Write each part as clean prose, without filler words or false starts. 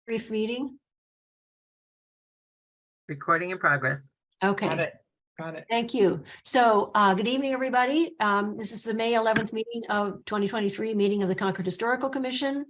brief meeting? Recording in progress. Okay, Got it. thank you. So good evening, everybody. This is the May 11th meeting of 2023 meeting of the Concord Historical Commission.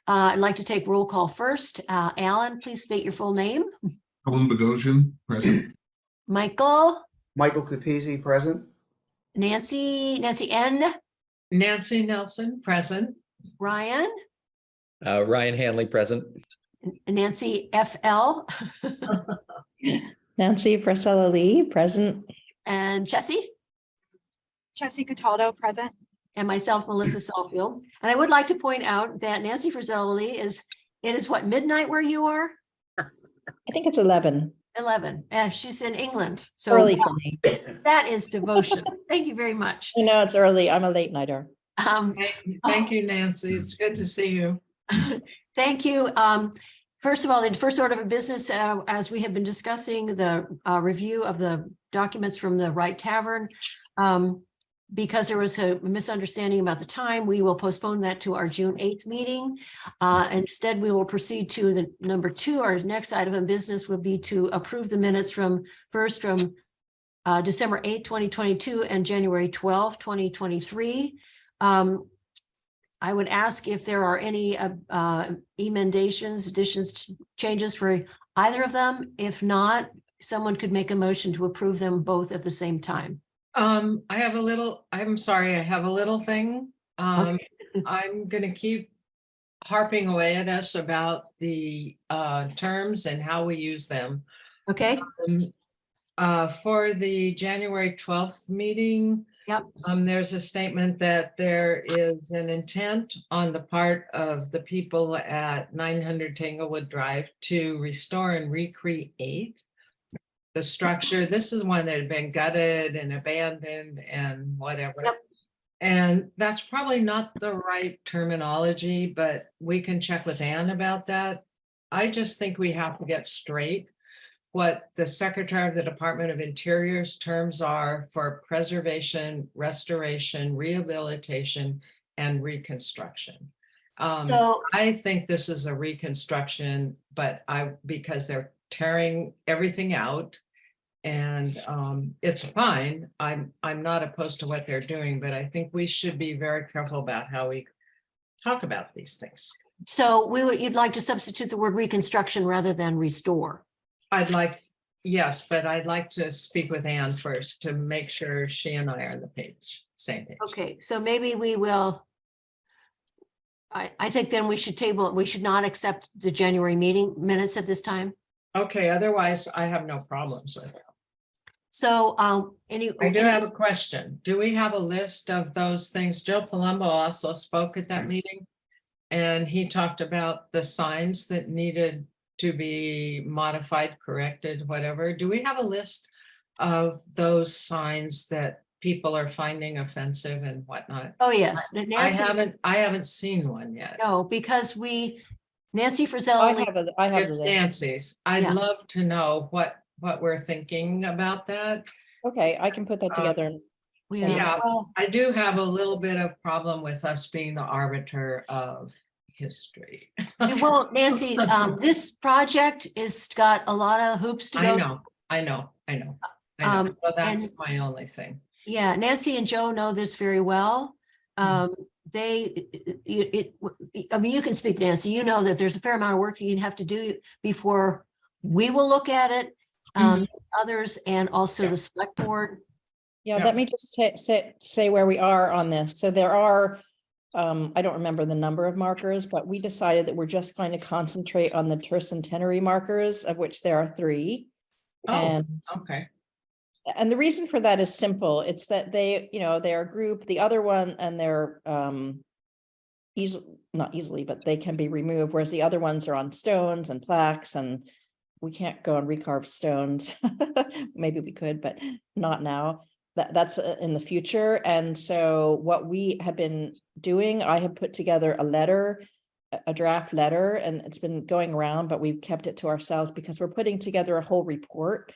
I'd like to take roll call first. Alan, please state your full name. Helen Bogosian, present. Michael, Michael Capizzi, present. Nancy N, Nancy Nelson, present. Ryan, Ryan Hanley, present. Nancy FL, Nancy Priscilla Lee, present. and Chessie, Chessie Cataldo, present. and myself, Melissa Salfield. And I would like to point out that Nancy Frizella Lee it is what, midnight where you are? I think it's 11. 11. She's in England. So Early for me. that is devotion. Thank you very much. I know it's early. I'm a late nighter. Thank you, Nancy. It's good to see you. Thank you. First of all, the first order of business, as we have been discussing the review of the documents from the Wright Tavern, because there was a misunderstanding about the time, we will postpone that to our June 8th meeting. Instead, we will proceed to the number 2. Our next item of business would be to approve the minutes from December 8th, 2022 and January 12th, 2023. I would ask if there are any emendations, additions, changes for either of them. If not, someone could make a motion to approve them both at the same time. I'm sorry, I have a little thing. I'm gonna keep harping away at us about the terms and how we use them. Okay, For the January 12th meeting. Yep. There's a statement that there is an intent on the part of the people at 900 Tanglewood Drive to restore and recreate the structure. This is one that had been gutted and abandoned and whatever. Yep. And that's probably not the right terminology, but we can check with Ann about that. I just think we have to get straight what the Secretary of the Department of Interior's terms are for preservation, restoration, rehabilitation, and reconstruction. so I think this is a reconstruction, but because they're tearing everything out, and it's fine. I'm not opposed to what they're doing, but I think we should be very careful about how we talk about these things. you'd like to substitute the word reconstruction rather than restore. Yes, but I'd like to speak with Ann first to make sure she and I are on the same page. Okay, so maybe we will. I think then we should table it. We should not accept the January meeting minutes at this time. Okay, otherwise I have no problems with it. So I do have a question. Do we have a list of those things? Joe Palumbo also spoke at that meeting. And he talked about the signs that needed to be modified, corrected, whatever. Do we have a list of those signs that people are finding offensive and whatnot? Oh, yes. Nancy, I haven't seen one yet. no, because Nancy Frizella. I have It's the Nancy's. I'd Yeah. love to know what we're thinking about that. Okay, I can put that together. and send it. Yeah, I do have a little bit of problem with us being the arbiter of history. Well, Nancy, this project is got a lot of hoops to go. I know. So that's my only thing. Yeah, Nancy and Joe know this very well. I mean, you can speak, Nancy, you know that there's a fair amount of work you have to do before we will look at it. Others and also the select board. Yeah, Yeah. let me just say where we are on this. So there are, I don't remember the number of markers, but we decided that we're just going to concentrate on the tercentenary markers, of which there are 3. Oh, And okay. And the reason for that is simple. It's that they're a group, the other one, and they're not easily, but they can be removed, whereas the other ones are on stones and plaques, and we can't go and recarve stones. Maybe we could, but not now. That's in the future. And so what we have been doing, I have put together a draft letter, and it's been going around, but we've kept it to ourselves because we're putting together a whole report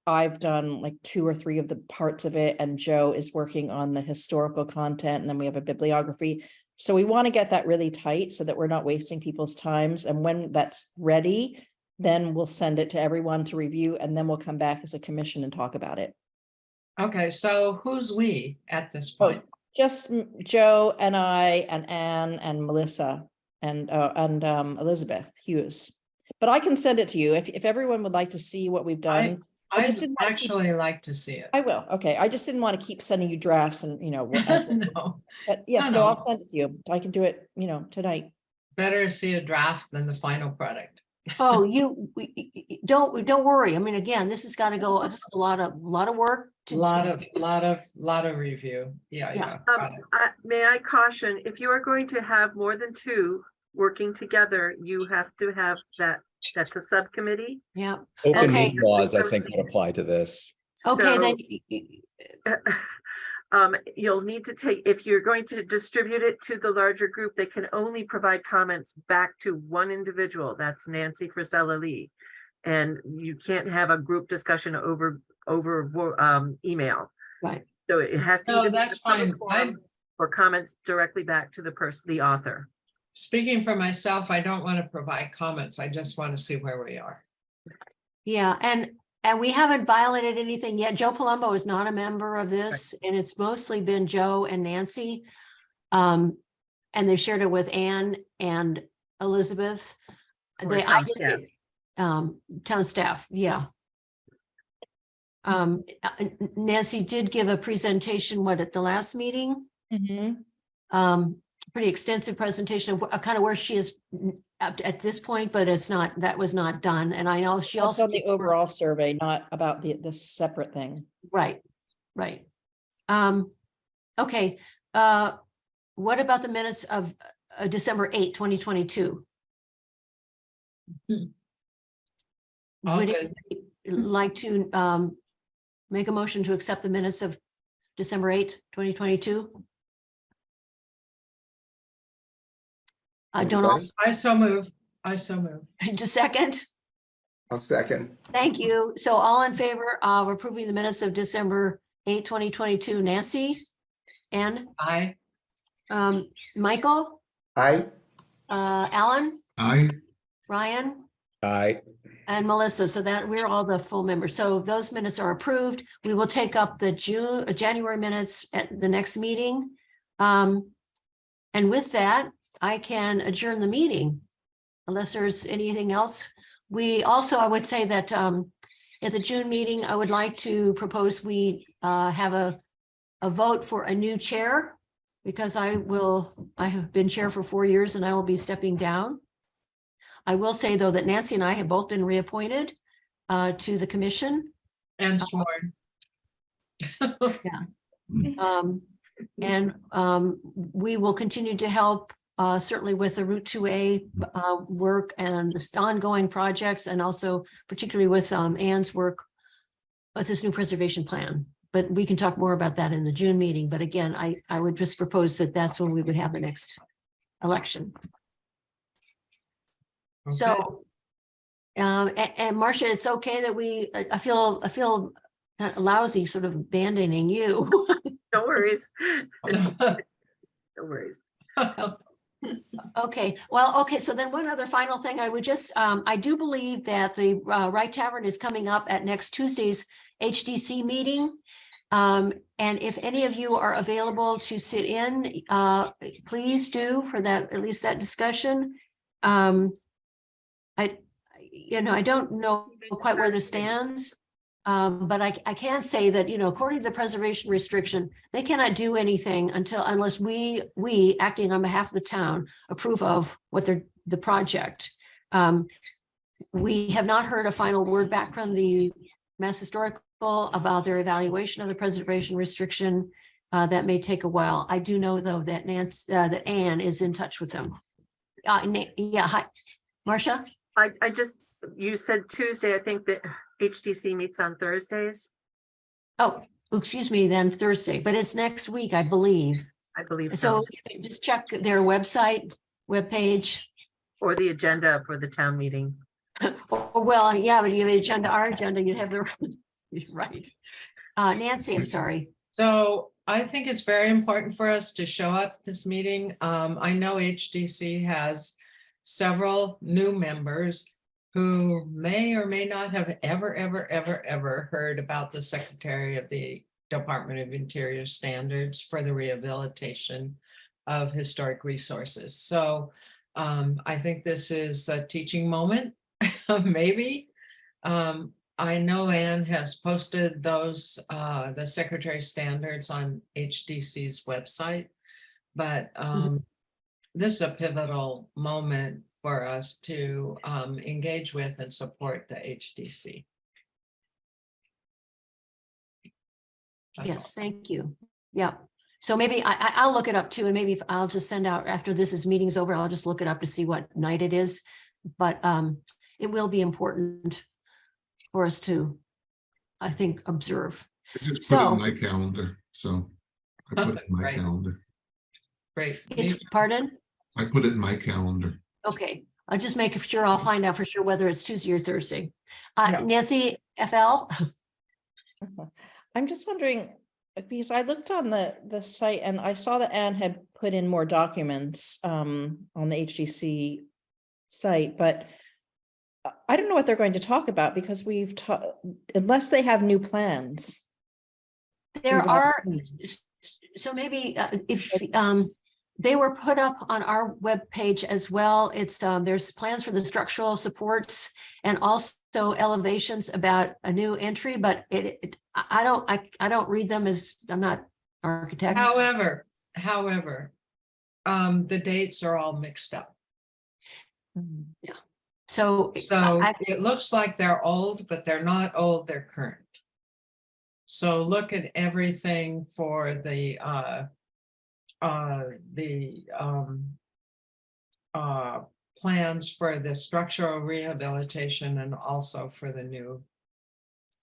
I've done like 2 or 3 of the parts of it, and Joe is working on the historical content, and then we have a bibliography. So we want to get that really tight so that we're not wasting people's times. And when that's ready, then we'll send it to everyone to review, and then we'll come back as a commission and talk about it. Okay, so who's we at this Oh, point? just Joe and I and Anne and Melissa and Elizabeth Hughes. But I can send it to you if everyone would like to see what we've done. I I'd just didn't want to keep- actually like to see it. I will. Okay. I just didn't want to keep sending you drafts and, as No, but yes, No, no, I'll no. send it to you. I can do it, tonight. better see a draft than the final product. Oh, don't worry. I mean, again, this has got to go, it's a lot of work. to Lot do. of review. Yeah, Yeah. got it. May I caution, if you are going to have more than 2 working together, you have to have that's a subcommittee. Yeah, Open Okay. meeting laws, I think, would apply to this. okay, So, then, you'll need to take, if you're going to distribute it to the larger group, they can only provide comments back to one individual. That's Nancy Frisella Lee. And you can't have a group discussion over email. right. So it has to. No, either be that's a public fine. forum or comments directly back to the author. Speaking for myself, I don't want to provide comments. I just want to see where we are. Yeah, and we haven't violated anything yet. Joe Palumbo is not a member of this, and it's mostly been Joe and Nancy. And they shared it with Anne and Elizabeth. Or They, town staff. town staff, yeah. Nancy did give a presentation, at the last meeting? Pretty extensive presentation of kind of where she is at this point, but that was not done. And I know she Also also. on the overall survey, not about the separate thing. Right. Okay, what about the minutes of December 8, 2022? All Would good. you like to make a motion to accept the minutes of December 8, 2022? I don't Anybody? also, I so move. just second. I'll second. Thank you. So all in favor of approving the minutes of December 8, 2022, Nancy? Ann? I, Michael? Aye. Alan? Aye. Ryan? Aye. And Melissa, so that we're all the full members. So those minutes are approved. We will take up the January minutes at the next meeting. And with that, I can adjourn the meeting unless there's anything else. We also, I would say that at the June meeting, I would like to propose we have a vote for a new chair because I have been chair for 4 years and I will be stepping down. I will say, though, that Nancy and I have both been reappointed to the commission. and sworn. And we will continue to help certainly with the Route 2A work and the ongoing projects, and also particularly with Ann's work with this new preservation plan. But we can talk more about that in the June meeting. But again, I would just propose that that's when we would have the next election. Okay. So, and Marcia, it's okay that I feel kind of lousy sort of abandoning you. No worries. No worries. Okay, well, okay, so then one other final thing, I would just, I do believe that the Wright Tavern is coming up at next Tuesday's HDC meeting. And if any of you are available to sit in, please do for that, at least that discussion. I don't know quite where this stands. But I can say that, according to the preservation restriction, they cannot do anything unless we acting on behalf of the town approve of what the project. We have not heard a final word back from the Mass Historical about their evaluation of the preservation restriction. That may take a while. I do know, though, that that Anne is in touch with them. Yeah, hi, Marcia. You said Tuesday. I think that HTC meets on Thursdays. Oh, excuse me, then Thursday, but it's next week, I believe. I believe So so. you can just check their webpage. Or the agenda for the town meeting. Well, yeah, but you have an agenda, our agenda, you'd have the Right. Nancy, I'm sorry. So I think it's very important for us to show up at this meeting. I know HDC has several new members who may or may not have ever heard about the Secretary of the Department of Interior standards for the rehabilitation of historic resources. So I think this is a teaching moment, maybe. I know Anne has posted those, the secretary standards on HDC's website, but this is a pivotal moment for us to engage with and support the HDC. That's Yes, thank you. Yeah. So maybe I'll look it up too, and maybe if I'll just send out after this meeting's over, I'll just look it up to see what night it is. But it will be important for us to, I think, observe. I just put it So- in my calendar, so I put it in my Right. calendar. great. Pardon? I put it in my calendar. Okay, I'll just make sure, I'll find out for sure whether it's Tuesday or Thursday. Yeah. Nancy, FL? I'm just wondering, because I looked on the site and I saw that Anne had put in more documents on the HGC site, but I don't know what they're going to talk about because we've taught, unless they have new plans. There we've are, asked- so maybe if they were put up on our webpage as well. It's there's plans for the structural supports and also elevations about a new entry, but I don't read them as, I'm not architect. However, the dates are all mixed up. So So I- it looks like they're old, but they're not old, they're current. So look at everything for the plans for the structural rehabilitation and also for the new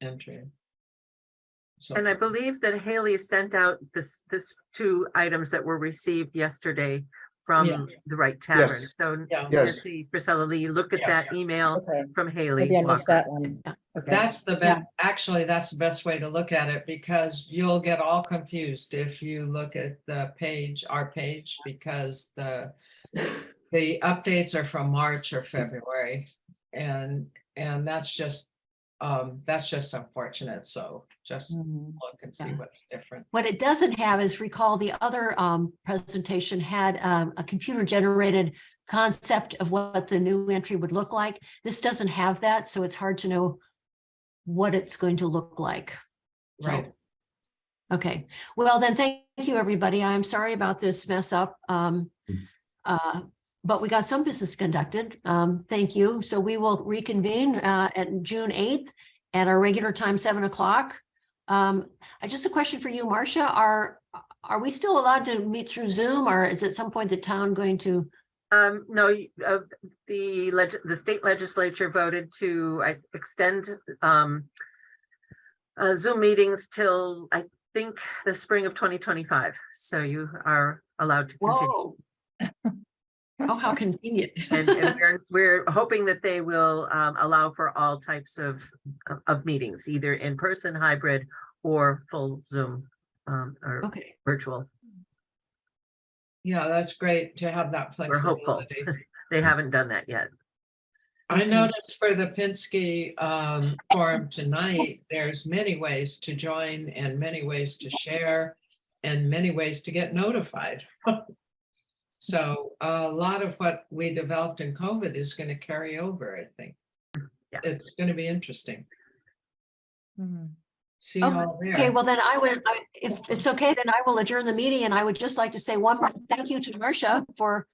entry. So And I believe that Haley sent out this two items that were received yesterday from Yeah. the Right Tavern. Yes. So yeah, Yes. Nancy Priscilla Lee, look at Yes. that email Okay, from Haley. maybe I missed Walker. that one. Okay. that's the Yeah. best, actually, that's the best way to look at it because you'll get all confused if you look at the page, our page, because the updates are from March or February. And that's just unfortunate. So just Mhm. look and see Yeah. what's different. What it doesn't have is, recall the other presentation had a computer generated concept of what the new entry would look like. This doesn't have that, so it's hard to know what it's going to look like. So, Right. okay, well then, thank you, everybody. I'm sorry about this mess up. But we got some business conducted. Thank you. So we will reconvene at June 8th at our regular time, 7 o'clock. Just a question for you, Marcia. Are we still allowed to meet through Zoom, or is at some point the town going to? No, the state legislature voted to extend Zoom meetings till I think the spring of 2025. So you are allowed to continue. Whoa. Oh, how convenient. And we're hoping that they will allow for all types of meetings, either in person, hybrid, or full Zoom or Okay, virtual. Yeah, that's great to have that We're hopeful. flexibility. They haven't done that yet. I noticed for the Pinsky forum tonight, there's many ways to join and many ways to share and many ways to get notified. So a lot of what we developed in COVID is going to carry over, I think. Yeah. It's going to be interesting. Mhm. See you all okay, there. well then if it's okay, then I will adjourn the meeting, and I would just like to say one more thank you to Marcia for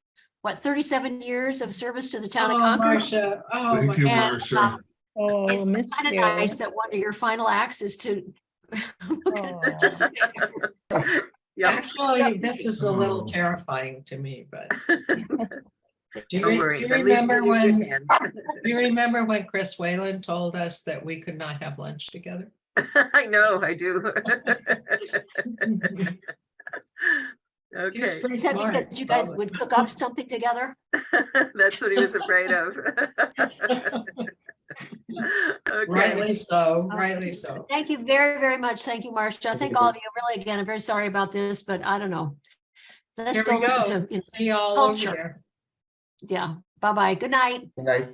37 years of service to the town of Oh, Concord. Marcia. Oh, Thank you, my- And, Marcia. Oh, It's miss kind of you. nice that one of your final acts is to. Just- Yeah, Actually, this is a little Oh. terrifying to me, but do no you worries. do I'm you leaving remember you in good when, hands. do you remember when Chris Whalen told us that we could not have lunch together? I know, I do. He was Okay, pretty Said smart. that you guys probably. would cook up something together. that's what he was afraid of. Okay. Rightly so, rightly so. Thank you very, very much. Thank you, Marcia. Thank all of you. Really, again, I'm very sorry about this, but I don't know. Let's Here go we listen go. to, See you all over culture. there. Yeah. Bye-bye. Good night. Good night.